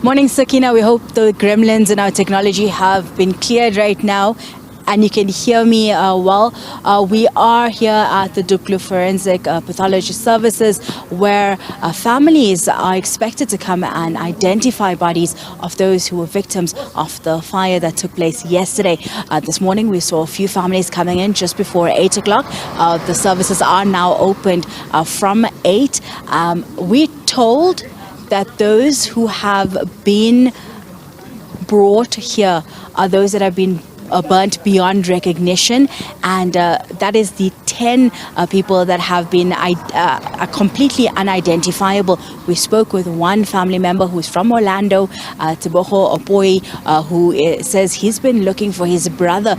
Morning, Sakina. We hope the gremlins in our technology have been cleared right now and you can hear me well. We are here at the Diepkloof Forensic Pathology Services, where families are expected to come and identify bodies of those who were victims of the fire that took place yesterday. This morning we saw a few families coming in just before 8 o'clock. The services are now opened from 8. We're told that those who have been brought here are those that have been burnt beyond recognition, and that is the 10 people that have been completely unidentifiable. We spoke with one family member who's from Orlando, Teboho Opoi, who says he's been looking for his brother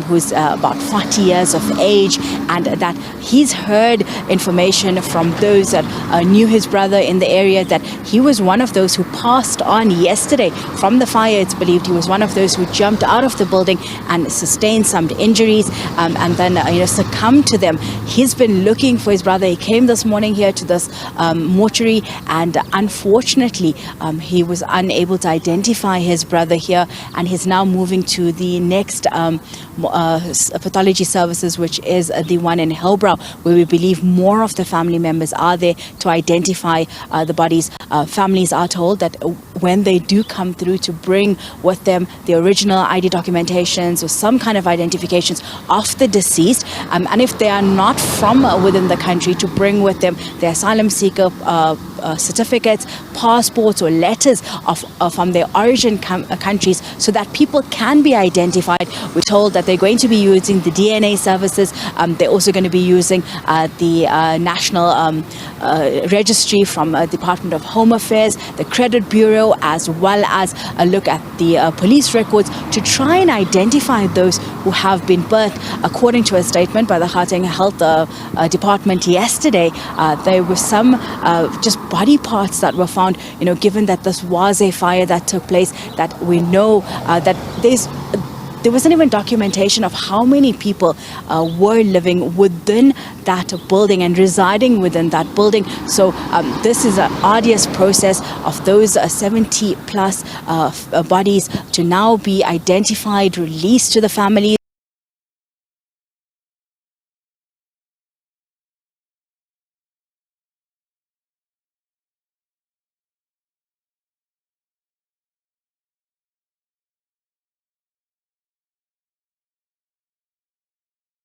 who's about 40 years of age, and that he's heard information from those that knew his brother in the area that he was one of those who passed on yesterday from the fire. It's believed he was one of those who jumped out of the building and sustained some injuries and then succumbed to them. He's been looking for his brother. He came this morning here to this mortuary, and unfortunately he was unable to identify his brother here, and he's now moving to the next pathology services, which is the one in Hillbrow, where we believe more of the family members are there to identify the bodies. Families are told that when they do come through, to bring with them the original ID documentations or some kind of identifications of the deceased, and if they are not from within the country, to bring with them their asylum seeker certificates, passports or letters from their origin countries, so that people can be identified. We're told that they're going to be using the DNA services. They're also going to be using the National Registry from Department of Home Affairs, the Credit Bureau, as well as a look at the police records to try and identify those who have been burnt. According to a statement by the Gauteng Health Department yesterday, there were some just body parts that were found, given that this was a fire that took place, that we know that there wasn't even documentation of how many people were living within that building and residing within that building. So this is an arduous process of those 70 plus bodies to now be identified, released to the families.